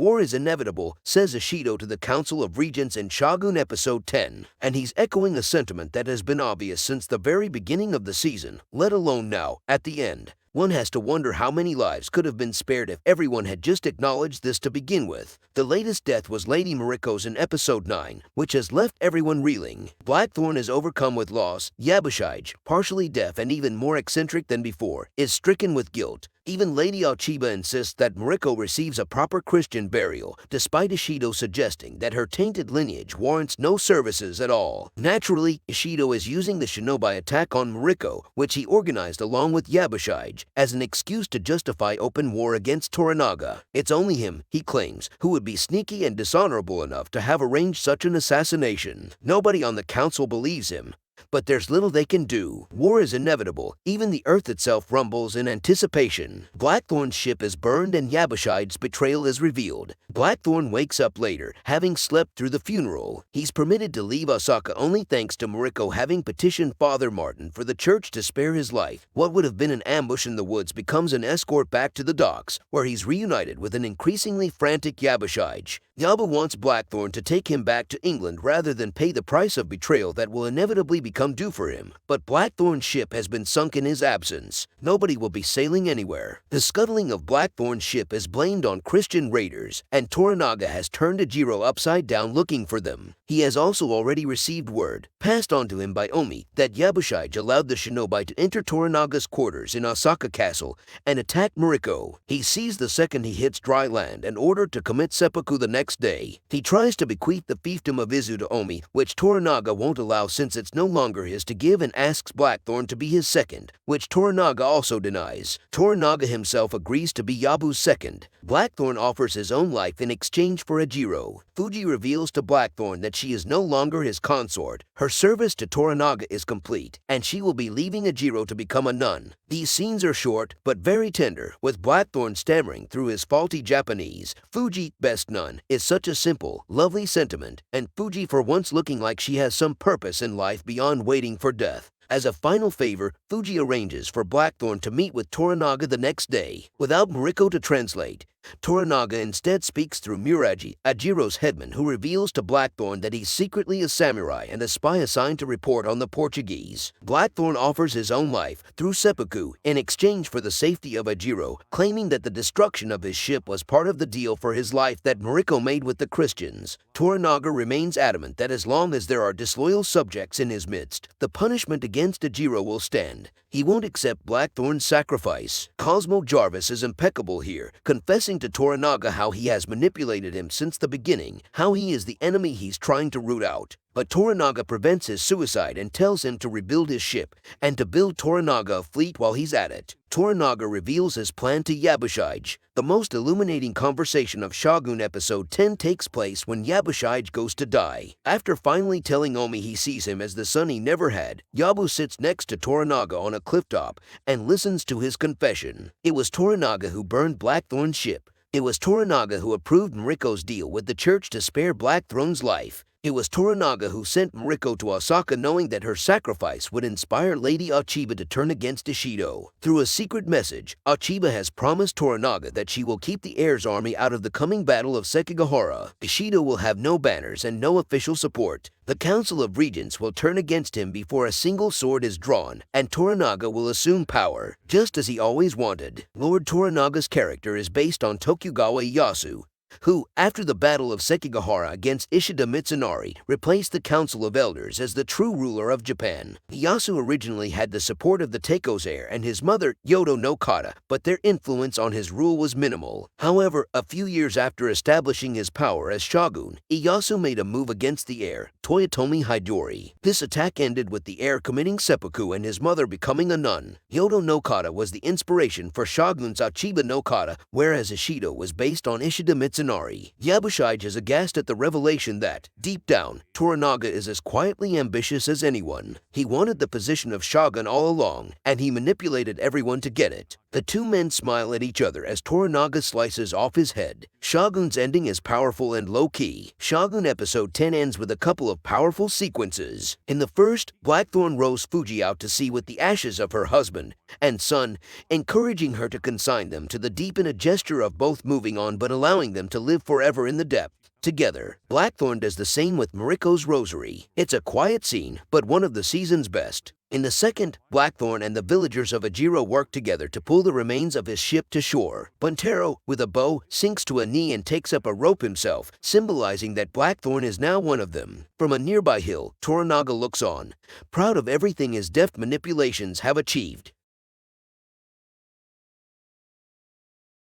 War is inevitable, says Ishido to the Council of Regents in Shogun Episode 10, and he's echoing a sentiment that has been obvious since the very beginning of the season, let alone now, at the end. One has to wonder how many lives could have been spared if everyone had just acknowledged this to begin with. The latest death was Lady Mariko's in Episode 9, which has left everyone reeling. Blackthorne is overcome with loss. Yabushige, partially deaf and even more eccentric than before, is stricken with guilt. Even Lady Ochiba insists that Mariko receives a proper Christian burial, despite Ishido suggesting that her tainted lineage warrants no services at all. Naturally, Ishido is using the shinobi attack on Mariko, which he organized along with Yabushige, as an excuse to justify open war against Toranaga. It's only him, he claims, who would be sneaky and dishonorable enough to have arranged such an assassination. Nobody on the council believes him. But there's little they can do. War is inevitable. Even the earth itself rumbles in anticipation. Blackthorne's ship is burned and Yabushige's betrayal is revealed. Blackthorne wakes up later, having slept through the funeral. He's permitted to leave Osaka only thanks to Mariko having petitioned Father Martin for the church to spare his life. What would have been an ambush in the woods becomes an escort back to the docks, where he's reunited with an increasingly frantic Yabushige. Yabu wants Blackthorne to take him back to England rather than pay the price of betrayal that will inevitably become due for him. But Blackthorne's ship has been sunk in his absence. Nobody will be sailing anywhere. The scuttling of Blackthorne's ship is blamed on Christian raiders, and Toranaga has turned Ajiro upside down looking for them. He has also already received word, passed on to him by Omi, that Yabushige allowed the shinobi to enter Toranaga's quarters in Osaka Castle and attack Mariko. He sees the second he hits dry land and ordered to commit seppuku the next day. He tries to bequeath the fiefdom of Izu to Omi, which Toranaga won't allow since it's no longer his to give, and asks Blackthorne to be his second, which Toranaga also denies. Toranaga himself agrees to be Yabu's second. Blackthorne offers his own life in exchange for Ajiro. Fuji reveals to Blackthorne that she is no longer his consort. Her service to Toranaga is complete, and she will be leaving Ajiro to become a nun. These scenes are short, but very tender, with Blackthorne stammering through his faulty Japanese. Fuji, best nun, is such a simple, lovely sentiment, and Fuji for once looking like she has some purpose in life beyond waiting for death. As a final favor, Fuji arranges for Blackthorne to meet with Toranaga the next day. Without Mariko to translate, Toranaga instead speaks through Muraji, Ajiro's headman, who reveals to Blackthorne that he's secretly a samurai and a spy assigned to report on the Portuguese. Blackthorne offers his own life through seppuku in exchange for the safety of Ajiro, claiming that the destruction of his ship was part of the deal for his life that Mariko made with the Christians. Toranaga remains adamant that as long as there are disloyal subjects in his midst, the punishment against Ajiro will stand. He won't accept Blackthorne's sacrifice. Cosmo Jarvis is impeccable here, confessing to Toranaga how he has manipulated him since the beginning, how he is the enemy he's trying to root out. But Toranaga prevents his suicide and tells him to rebuild his ship, and to build Toranaga a fleet while he's at it. Toranaga reveals his plan to Yabushige. The most illuminating conversation of Shogun Episode 10 takes place when Yabushige goes to die. After finally telling Omi he sees him as the son he never had, Yabu sits next to Toranaga on a clifftop and listens to his confession. It was Toranaga who burned Blackthorne's ship. It was Toranaga who approved Mariko's deal with the church to spare Blackthorne's life. It was Toranaga who sent Mariko to Osaka knowing that her sacrifice would inspire Lady Ochiba to turn against Ishido. Through a secret message, Ochiba has promised Toranaga that she will keep the heir's army out of the coming battle of Sekigahara. Ishido will have no banners and no official support. The Council of Regents will turn against him before a single sword is drawn, and Toranaga will assume power, just as he always wanted. Lord Toranaga's character is based on Tokugawa Ieyasu, who, after the Battle of Sekigahara against Ishida Mitsunari, replaced the Council of Elders as the true ruler of Japan. Ieyasu originally had the support of the Taiko's heir and his mother, Yodo no Kata, but their influence on his rule was minimal. However, a few years after establishing his power as shogun, Ieyasu made a move against the heir, Toyotomi Hidori. This attack ended with the heir committing seppuku and his mother becoming a nun. Yodo no Kata was the inspiration for Shogun's Ochiba no Kata, whereas Ishido was based on Ishida Mitsunari. Yabushige is aghast at the revelation that, deep down, Toranaga is as quietly ambitious as anyone. He wanted the position of shogun all along, and he manipulated everyone to get it. The two men smile at each other as Toranaga slices off his head. Shogun's ending is powerful and low-key. Shogun Episode 10 ends with a couple of powerful sequences. In the first, Blackthorne rows Fuji out to sea with the ashes of her husband and son, encouraging her to consign them to the deep in a gesture of both moving on but allowing them to live forever in the depth. Together, Blackthorne does the same with Mariko's rosary. It's a quiet scene, but one of the season's best. In the second, Blackthorne and the villagers of Ajiro work together to pull the remains of his ship to shore. Buntero, with a bow, sinks to a knee and takes up a rope himself, symbolizing that Blackthorne is now one of them. From a nearby hill, Toranaga looks on, proud of everything his deft manipulations have achieved.